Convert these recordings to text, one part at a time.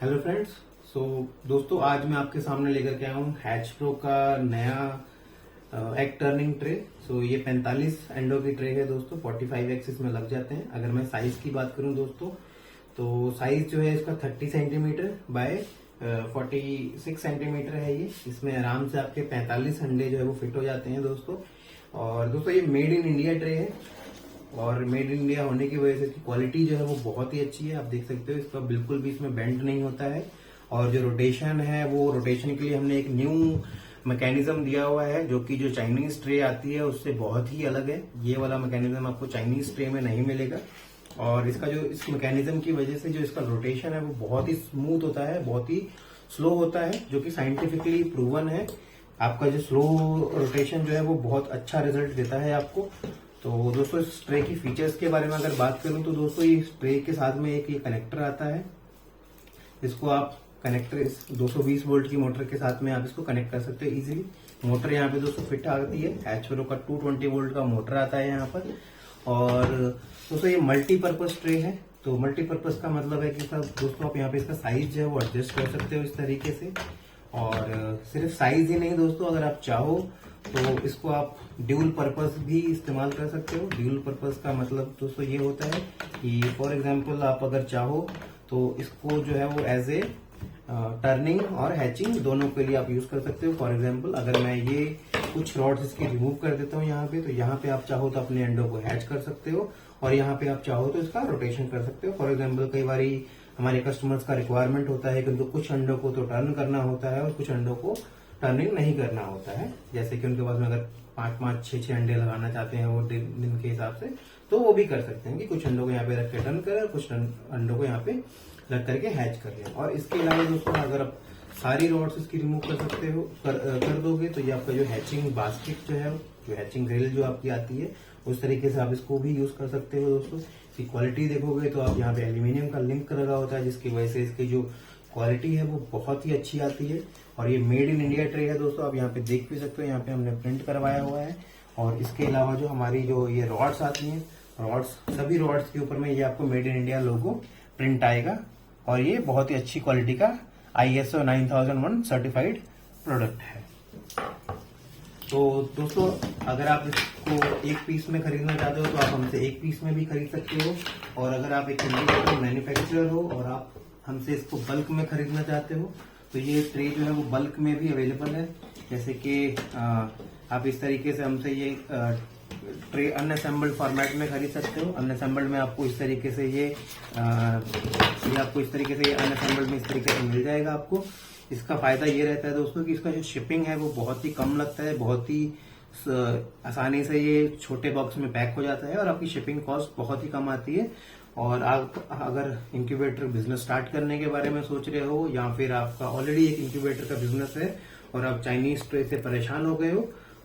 Hello friends. दोस्तों आज मैं आपके सामने लेकर के आया हूँ हैच प्रो का नया एग टर्निंग ट्रे। ये 45 एंडो की ट्रे है दोस्तों। 45 एक्स इसमें लग जाते हैं। अगर मैं साइज की बात करूं दोस्तों तो साइज जो है इसका 30 सेंटीमीटर बाय 46 सेंटीमीटर है। ये इसमें आराम से आपके 45 अंडे जो है वो फिट हो जाते हैं दोस्तों। और दोस्तों ये मेड इन इंडिया ट्रे है और मेड इन इंडिया होने की वजह से इसकी क्वालिटी जो है वो बहुत ही अच्छी है। आप देख सकते हो इसका बिल्कुल भी इसमें बेंड नहीं होता है। और जो रोटेशन है वो रोटेशन के लिए हमने एक न्यू मैकेनिज्म दिया हुआ है जो कि जो चाइनीज ट्रे आती है उससे बहुत ही अलग है। ये वाला मैकेनिज्म आपको चाइनीज ट्रे में नहीं मिलेगा। और इसका जो इस मैकेनिज्म की वजह से जो इसका रोटेशन है वो बहुत ही स्मूथ होता है, बहुत ही स्लो होता है, जो कि साइंटिफिकली प्रूवन है। आपका जो स्लो रोटेशन जो है वो बहुत अच्छा रिजल्ट देता है आपको। तो दोस्तों इस ट्रे की फीचर्स के बारे में अगर बात करूं तो दोस्तों इस ट्रे के साथ में एक ये कनेक्टर आता है। इसको आप कनेक्टर इस 220 वोल्ट की मोटर के साथ में आप इसको कनेक्ट कर सकते हो इजीली। मोटर यहाँ पे दोस्तों फिट आती है। हैच प्रो का 220 वोल्ट का मोटर आता है यहाँ पर। और दोस्तों ये मल्टीपर्पज ट्रे है। तो मल्टीपर्पज का मतलब है कि सब दोस्तों आप यहाँ पे इसका साइज जो है वो एडजस्ट कर सकते हो इस तरीके से। और सिर्फ साइज ही नहीं दोस्तों, अगर आप चाहो तो इसको आप ड्यूल पर्पस भी इस्तेमाल कर सकते हो। ड्यूल पर्पस का मतलब दोस्तों ये होता है कि फॉर एग्जांपल आप अगर चाहो तो इसको जो है वो एज ए टर्निंग और हैचिंग दोनों के लिए आप यूज कर सकते हो। फॉर एग्जांपल अगर मैं ये कुछ रॉड्स इसकी रिमूव कर देता हूँ यहाँ पे, तो यहाँ पे आप चाहो तो अपने अंडों को हैच कर सकते हो और यहाँ पे आप चाहो तो इसका रोटेशन कर सकते हो। फॉर एग्जाम्पल कई बारी हमारे कस्टमर्स का रिक्वायरमेंट होता है कि उनको कुछ अंडों को तो टर्न करना होता है और कुछ अंडों को टर्निंग नहीं करना होता है। जैसे कि उनके पास में अगर 5-5, 6-6 अंडे लगाना चाहते हैं वो दिन के हिसाब से, तो वो भी कर सकते हैं कि कुछ अंडों को यहाँ पे रख के टर्न करें और कुछ अंडों को यहाँ पे रख करके हैच कर लें। और इसके अलावा दोस्तों अगर आप सारी रॉड्स इसकी रिमूव कर सकते हो कर दोगे तो ये आपका जो हैचिंग बास्केट जो है, जो हैचिंग ग्रिल जो आपकी आती है, उस तरीके से आप इसको भी यूज कर सकते हो दोस्तों। इसकी क्वालिटी देखोगे तो आप यहाँ पे एल्यूमिनियम का लिंक लगा होता है जिसकी वजह से इसकी जो क्वालिटी है वो बहुत ही अच्छी आती है। और ये मेड इन इंडिया ट्रे है दोस्तों। आप यहाँ पे देख भी सकते हो, यहाँ पे हमने प्रिंट करवाया हुआ है। और इसके अलावा जो हमारी जो ये रॉड्स आती हैं, सभी रॉड्स के ऊपर में ये आपको made in India logo print आएगा। और ये बहुत ही अच्छी क्वालिटी का ISO 9001 सर्टिफाइड प्रोडक्ट है। तो दोस्तों अगर आप इसको एक पीस में खरीदना चाहते हो तो आप हमसे एक पीस में भी खरीद सकते हो। और अगर आप एक इंडिपेंडेंट मैन्युफैक्चरर हो और आप हमसे इसको बल्क में खरीदना चाहते हो तो ये ट्रे जो है वो बल्क में भी अवेलेबल है। जैसे कि आप इस तरीके से हमसे ये ट्रे अनअसेंबल्ड फॉर्मेट में खरीद सकते हो। अनअसेंबल्ड में आपको इस तरीके से ये आपको इस तरीके से अनअसेंबल्ड में इस तरीके से मिल जाएगा आपको। इसका फायदा ये रहता है दोस्तों कि इसका जो शिपिंग है वो बहुत ही कम लगता है, बहुत ही आसानी से ये छोटे बॉक्स में पैक हो जाता है और आपकी शिपिंग कॉस्ट बहुत ही कम आती है। और आप अगर इंक्यूबेटर बिजनेस स्टार्ट करने के बारे में सोच रहे हो या फिर आपका ऑलरेडी एक इंक्यूबेटर का बिजनेस है और आप चाइनीज ट्रे से परेशान हो गए हो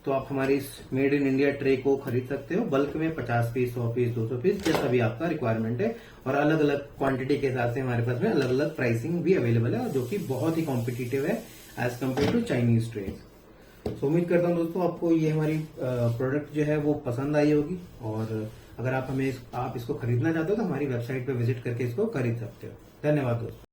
तो आप हमारी इस मेड इन इंडिया ट्रे को खरीद सकते हो बल्क में 50 पीस, 100 पीस, 200 पीस, जैसा भी आपका रिक्वायरमेंट है। और अलग अलग क्वांटिटी के हिसाब से हमारे पास में अलग अलग प्राइसिंग भी अवेलेबल है जो कि बहुत ही कॉम्पिटिटिव है as compare to Chinese trades. उम्मीद करता हूँ दोस्तों आपको ये हमारी प्रोडक्ट जो है वो पसंद आई होगी। और अगर आप इसको खरीदना चाहते हो तो हमारी वेबसाइट पे विजिट करके इसको खरीद सकते हो। धन्यवाद दोस्तों।